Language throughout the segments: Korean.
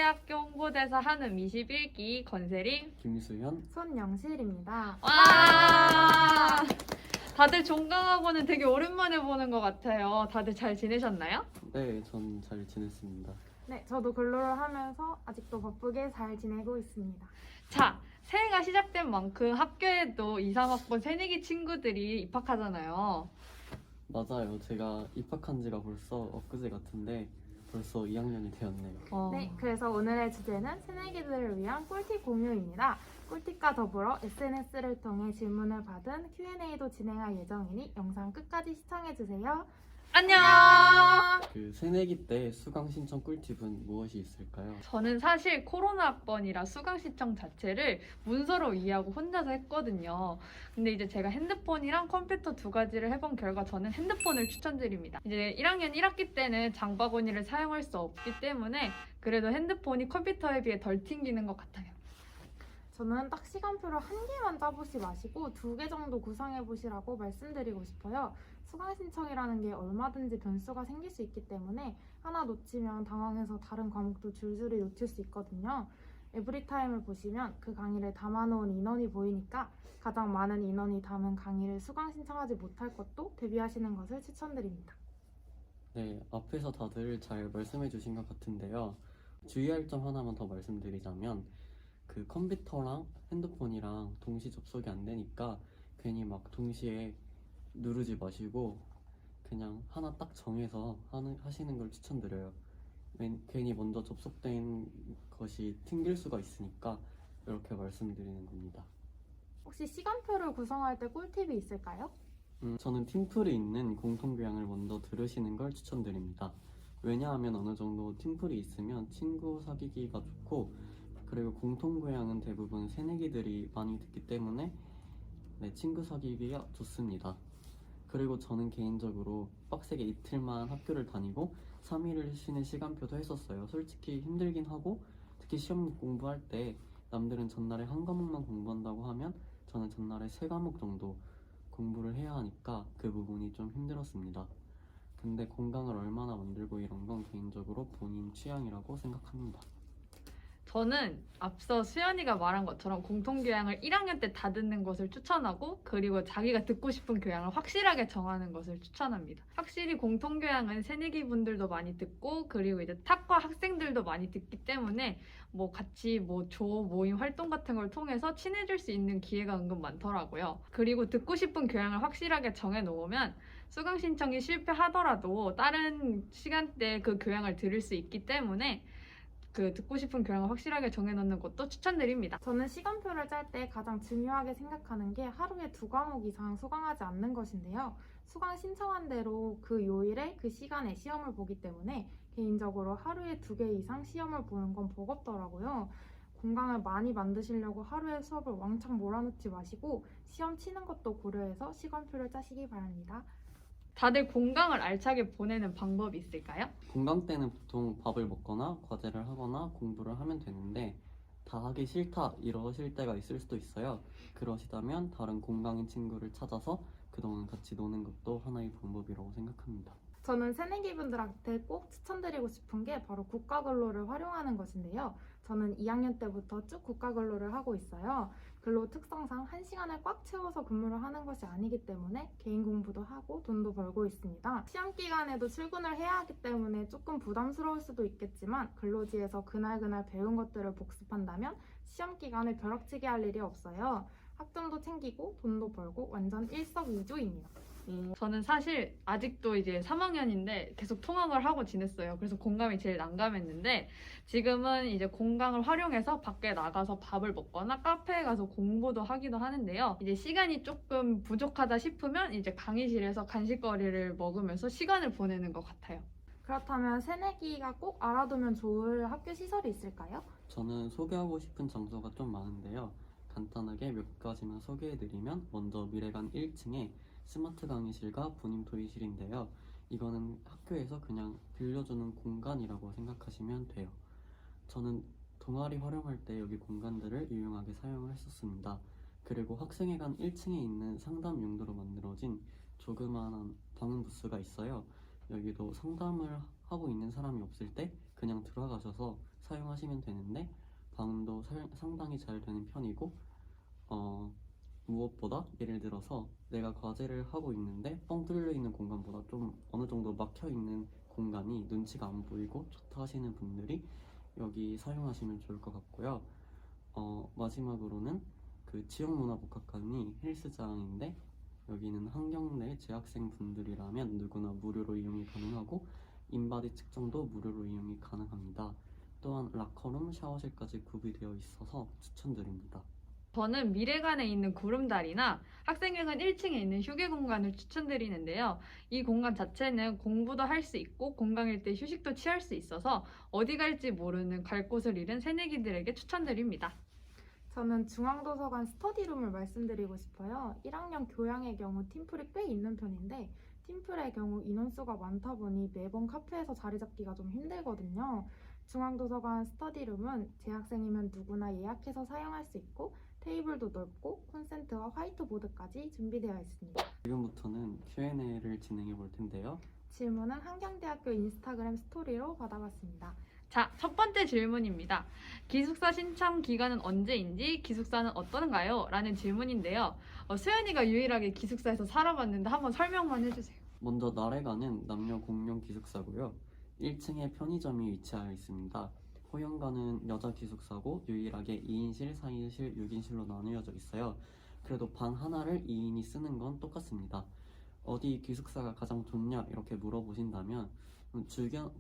서울대학교 홍보대사 한음 21기 권세림, 김수현. 손영실입니다. 와! 다들 종강하고는 되게 오랜만에 보는 것 같아요. 다들 잘 지내셨나요? 네, 전 잘 지냈습니다. 네, 저도 근로를 하면서 아직도 바쁘게 잘 지내고 있습니다. 자, 새해가 시작된 만큼 학교에도 2, 3학번 새내기 친구들이 입학하잖아요. 맞아요. 제가 입학한 지가 벌써 엊그제 같은데 벌써 2학년이 되었네요. 네, 그래서 오늘의 주제는 새내기들을 위한 꿀팁 공유입니다. 꿀팁과 더불어 SNS를 통해 질문을 받은 Q&A도 진행할 예정이니 영상 끝까지 시청해주세요. 안녕! 그 새내기 때 수강 신청 꿀팁은 무엇이 있을까요? 저는 사실 코로나 학번이라 수강 신청 자체를 문서로 이해하고 혼자서 했거든요. 근데 이제 제가 핸드폰이랑 컴퓨터 두 가지를 해본 결과 저는 핸드폰을 추천드립니다. 이제 1학년 1학기 때는 장바구니를 사용할 수 없기 때문에 그래도 핸드폰이 컴퓨터에 비해 덜 튕기는 것 같아요. 저는 딱 시간표를 한 개만 짜보지 마시고 2개 정도 구성해보시라고 말씀드리고 싶어요. 수강 신청이라는 게 얼마든지 변수가 생길 수 있기 때문에 하나 놓치면 당황해서 다른 과목도 줄줄이 놓칠 수 있거든요. 에브리타임을 보시면 그 강의를 담아놓은 인원이 보이니까 가장 많은 인원이 담은 강의를 수강 신청하지 못할 것도 대비하시는 것을 추천드립니다. 네, 앞에서 다들 잘 말씀해 주신 것 같은데요. 주의할 점 하나만 더 말씀드리자면 그 컴퓨터랑 핸드폰이랑 동시 접속이 안 되니까 괜히 막 동시에 누르지 마시고 그냥 하나 딱 정해서 하시는 걸 추천드려요. 괜히 먼저 접속된 것이 튕길 수가 있으니까 이렇게 말씀드리는 겁니다. 혹시 시간표를 구성할 때 꿀팁이 있을까요? 저는 팀플이 있는 공통교양을 먼저 들으시는 걸 추천드립니다. 왜냐하면 어느 정도 팀플이 있으면 친구 사귀기가 좋고, 그리고 공통교양은 대부분 새내기들이 많이 듣기 때문에 네, 친구 사귀기가 좋습니다. 그리고 저는 개인적으로 빡세게 이틀만 학교를 다니고 3일을 쉬는 시간표도 했었어요. 솔직히 힘들긴 하고, 특히 시험 공부할 때 남들은 전날에 한 과목만 공부한다고 하면 저는 전날에 3과목 정도 공부를 해야 하니까 그 부분이 좀 힘들었습니다. 근데 공강을 얼마나 만들고 이런 건 개인적으로 본인 취향이라고 생각합니다. 저는 앞서 수연이가 말한 것처럼 공통교양을 1학년 때 다 듣는 것을 추천하고 그리고 자기가 듣고 싶은 교양을 확실하게 정하는 것을 추천합니다. 확실히 공통교양은 새내기 분들도 많이 듣고 그리고 이제 탁과 학생들도 많이 듣기 때문에 뭐 같이 뭐 조 모임 활동 같은 걸 통해서 친해질 수 있는 기회가 은근 많더라고요. 그리고 듣고 싶은 교양을 확실하게 정해 놓으면 수강 신청이 실패하더라도 다른 시간대에 그 교양을 들을 수 있기 때문에 그 듣고 싶은 교양을 확실하게 정해놓는 것도 추천드립니다. 저는 시간표를 짤 때 가장 중요하게 생각하는 게 하루에 2과목 이상 수강하지 않는 것인데요. 수강 신청한 대로 그 요일에 그 시간에 시험을 보기 때문에 개인적으로 하루에 2개 이상 시험을 보는 건 버겁더라고요. 공강을 많이 만드시려고 하루에 수업을 왕창 몰아넣지 마시고 시험 치는 것도 고려해서 시간표를 짜시기 바랍니다. 다들 공강을 알차게 보내는 방법이 있을까요? 공강 때는 보통 밥을 먹거나 과제를 하거나 공부를 하면 되는데 다 하기 싫다 이러실 때가 있을 수도 있어요. 그러시다면 다른 공강인 친구를 찾아서 그동안 같이 노는 것도 하나의 방법이라고 생각합니다. 저는 새내기분들한테 꼭 추천드리고 싶은 게 바로 국가근로를 활용하는 것인데요. 저는 2학년 때부터 쭉 국가근로를 하고 있어요. 근로 특성상 1시간을 꽉 채워서 근무를 하는 것이 아니기 때문에 개인 공부도 하고 돈도 벌고 있습니다. 시험 기간에도 출근을 해야 하기 때문에 조금 부담스러울 수도 있겠지만 근로지에서 그날그날 배운 것들을 복습한다면 시험 기간에 벼락치기 할 일이 없어요. 학점도 챙기고 돈도 벌고 완전 일석이조입니다. 저는 사실 아직도 이제 3학년인데 계속 통학을 하고 지냈어요. 그래서 공강이 제일 난감했는데 지금은 이제 공강을 활용해서 밖에 나가서 밥을 먹거나 카페에 가서 공부도 하기도 하는데요. 이제 시간이 조금 부족하다 싶으면 이제 강의실에서 간식거리를 먹으면서 시간을 보내는 것 같아요. 그렇다면 새내기가 꼭 알아두면 좋을 학교 시설이 있을까요? 저는 소개하고 싶은 장소가 좀 많은데요. 간단하게 몇 가지만 소개해드리면 먼저 미래관 1층에 스마트 강의실과 본인 토의실인데요. 이거는 학교에서 그냥 빌려주는 공간이라고 생각하시면 돼요. 저는 동아리 활용할 때 여기 공간들을 유용하게 사용을 했었습니다. 그리고 학생회관 1층에 있는 상담 용도로 만들어진 조그마한 방음 부스가 있어요. 여기도 상담을 하고 있는 사람이 없을 때 그냥 들어가셔서 사용하시면 되는데 방음도 상당히 잘 되는 편이고 무엇보다 예를 들어서 내가 과제를 하고 있는데 뻥 뚫려 있는 공간보다 좀 어느 정도 막혀 있는 공간이 눈치가 안 보이고 좋다 하시는 분들이 여기 사용하시면 좋을 것 같고요. 마지막으로는 그 지역문화복합관이 헬스장인데 여기는 한경대 재학생 분들이라면 누구나 무료로 이용이 가능하고 인바디 측정도 무료로 이용이 가능합니다. 또한 락커룸, 샤워실까지 구비되어 있어서 추천드립니다. 저는 미래관에 있는 구름다리나 학생회관 1층에 있는 휴게 공간을 추천드리는데요. 이 공간 자체는 공부도 할 수 있고 공강일 때 휴식도 취할 수 있어서 어디 갈지 모르는 갈 곳을 잃은 새내기들에게 추천드립니다. 저는 중앙도서관 스터디룸을 말씀드리고 싶어요. 1학년 교양의 경우 팀플이 꽤 있는 편인데 팀플의 경우 인원수가 많다 보니 매번 카페에서 자리 잡기가 좀 힘들거든요. 중앙도서관 스터디룸은 재학생이면 누구나 예약해서 사용할 수 있고 테이블도 넓고 콘센트와 화이트보드까지 준비되어 있습니다. 지금부터는 Q&A를 진행해 볼 텐데요. 질문은 한경대학교 인스타그램 스토리로 받아봤습니다. 자, 첫 번째 질문입니다. 기숙사 신청 기간은 언제인지, 기숙사는 어떤가요? 라는 질문인데요. 수연이가 유일하게 기숙사에서 살아봤는데 한번 설명만 해주세요. 먼저 나래가는 남녀 공용 기숙사고요. 1층에 편의점이 위치하여 있습니다. 호영가는 여자 기숙사고 유일하게 2인실, 4인실, 6인실로 나누어져 있어요. 그래도 방 하나를 2인이 쓰는 건 똑같습니다. 어디 기숙사가 가장 좋냐 이렇게 물어보신다면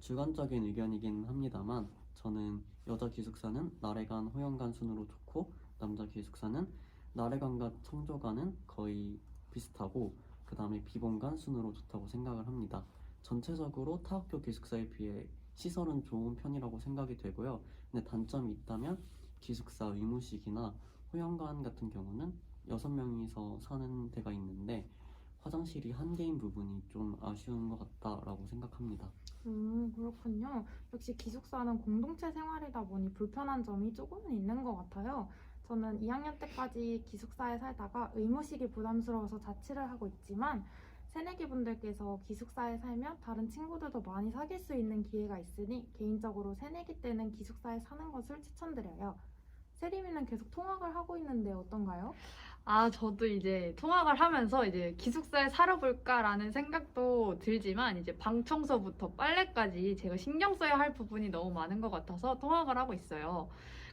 주관적인 의견이긴 합니다만 저는 여자 기숙사는 나래관, 호영관 순으로 좋고 남자 기숙사는 나래관과 청조관은 거의 비슷하고 그 다음에 비본관 순으로 좋다고 생각을 합니다. 전체적으로 타학교 기숙사에 비해 시설은 좋은 편이라고 생각이 되고요. 근데 단점이 있다면 기숙사 의무식이나 호영관 같은 경우는 6명이서 사는 데가 있는데 화장실이 한 개인 부분이 좀 아쉬운 것 같다라고 생각합니다. 그렇군요. 역시 기숙사는 공동체 생활이다 보니 불편한 점이 조금은 있는 것 같아요. 저는 2학년 때까지 기숙사에 살다가 의무식이 부담스러워서 자취를 하고 있지만 새내기분들께서 기숙사에 살면 다른 친구들도 많이 사귈 수 있는 기회가 있으니 개인적으로 새내기 때는 기숙사에 사는 것을 추천드려요. 세림이는 계속 통학을 하고 있는데 어떤가요? 저도 이제 통학을 하면서 이제 기숙사에 살아볼까라는 생각도 들지만 이제 방 청소부터 빨래까지 제가 신경 써야 할 부분이 너무 많은 것 같아서 통학을 하고 있어요.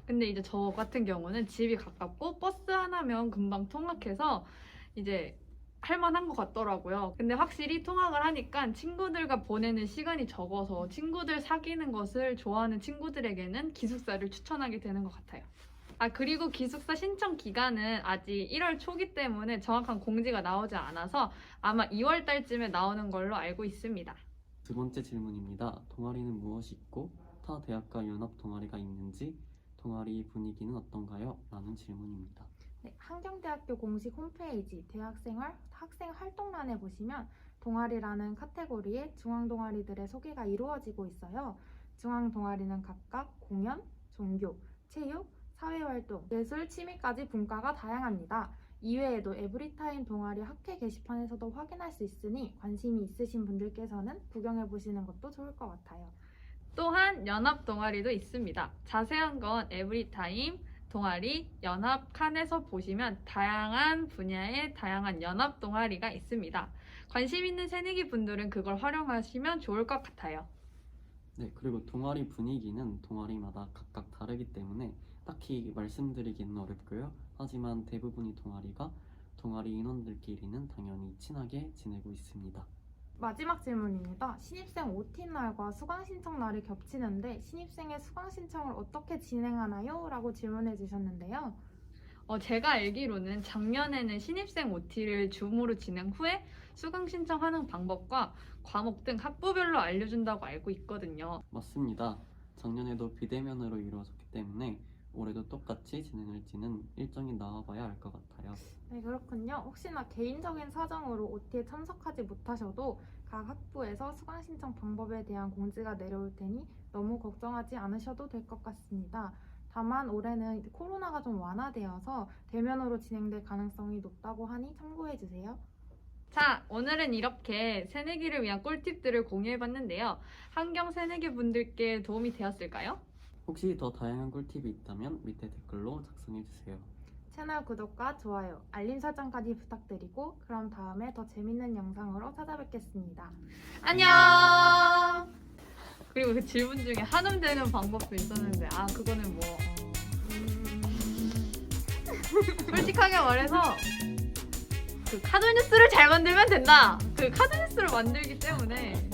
근데 이제 저 같은 경우는 집이 가깝고 버스 하나면 금방 통학해서 이제 할만한 것 같더라고요. 근데 확실히 통학을 하니까 친구들과 보내는 시간이 적어서 친구들 사귀는 것을 좋아하는 친구들에게는 기숙사를 추천하게 되는 것 같아요. 그리고 기숙사 신청 기간은 아직 1월 초기 때문에 정확한 공지가 나오지 않아서 아마 2월 달쯤에 나오는 걸로 알고 있습니다. 두 번째 질문입니다. 동아리는 무엇이 있고 타 대학과 연합 동아리가 있는지 동아리 분위기는 어떤가요? 라는 질문입니다. 네, 한경대학교 공식 홈페이지 대학생활 학생 활동란에 보시면 동아리라는 카테고리에 중앙 동아리들의 소개가 이루어지고 있어요. 중앙 동아리는 각각 공연, 종교, 체육, 사회활동, 예술, 취미까지 분과가 다양합니다. 이외에도 에브리타임 동아리 학회 게시판에서도 확인할 수 있으니 관심이 있으신 분들께서는 구경해 보시는 것도 좋을 것 같아요. 또한 연합 동아리도 있습니다. 자세한 건 에브리타임 동아리 연합 칸에서 보시면 다양한 분야의 다양한 연합 동아리가 있습니다. 관심 있는 새내기 분들은 그걸 활용하시면 좋을 것 같아요. 네, 그리고 동아리 분위기는 동아리마다 각각 다르기 때문에 딱히 말씀드리기는 어렵고요. 하지만 대부분의 동아리가 동아리 인원들끼리는 당연히 친하게 지내고 있습니다. 마지막 질문입니다. 신입생 OT 날과 수강 신청 날이 겹치는데 신입생의 수강 신청을 어떻게 진행하나요? 라고 질문해 주셨는데요. 제가 알기로는 작년에는 신입생 OT를 줌으로 진행 후에 수강 신청하는 방법과 과목 등 학부별로 알려준다고 알고 있거든요. 맞습니다. 작년에도 비대면으로 이루어졌기 때문에 올해도 똑같이 진행할지는 일정이 나와봐야 알 것 같아요. 네, 그렇군요. 혹시나 개인적인 사정으로 OT에 참석하지 못하셔도 각 학부에서 수강 신청 방법에 대한 공지가 내려올 테니 너무 걱정하지 않으셔도 될 것 같습니다. 다만 올해는 코로나가 좀 완화되어서 대면으로 진행될 가능성이 높다고 하니 참고해주세요. 자, 오늘은 이렇게 새내기를 위한 꿀팁들을 공유해봤는데요. 한경 새내기 분들께 도움이 되었을까요? 혹시 더 다양한 꿀팁이 있다면 밑에 댓글로 작성해주세요. 채널 구독과 좋아요, 알림 설정까지 부탁드리고 그럼 다음에 더 재밌는 영상으로 찾아뵙겠습니다. 안녕. 그리고 그 질문 중에 한음 되는 방법도 있었는데 그거는 뭐 솔직하게 말해서 그 카드뉴스를 잘 만들면 된다. 그 카드뉴스를 만들기 때문에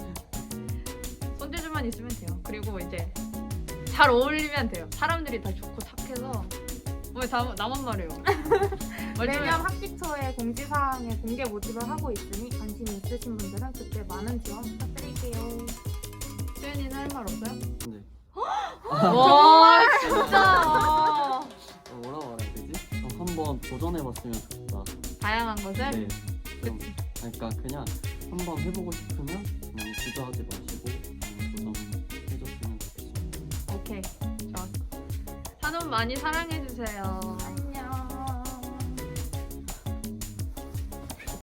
손재주만 있으면 돼요. 그리고 이제 잘 어울리면 돼요. 사람들이 다 좋고 착해서. 왜 나만 말해요? 매년 학기 초에 공지사항에 공개 모집을 하고 있으니 관심이 있으신 분들은 그때 많은 지원 부탁드릴게요. 수연이는 할 말 없어요? 네. 와 진짜 뭐라고 말해야 되지? 한번 도전해봤으면 좋겠다. 다양한 것을 네. 좀, 그러니까 그냥 한번 해보고 싶으면 그냥 주저하지 마시고 그냥 도전해줬으면 좋겠습니다. 오케이 좋았어. 한음 많이 사랑해주세요.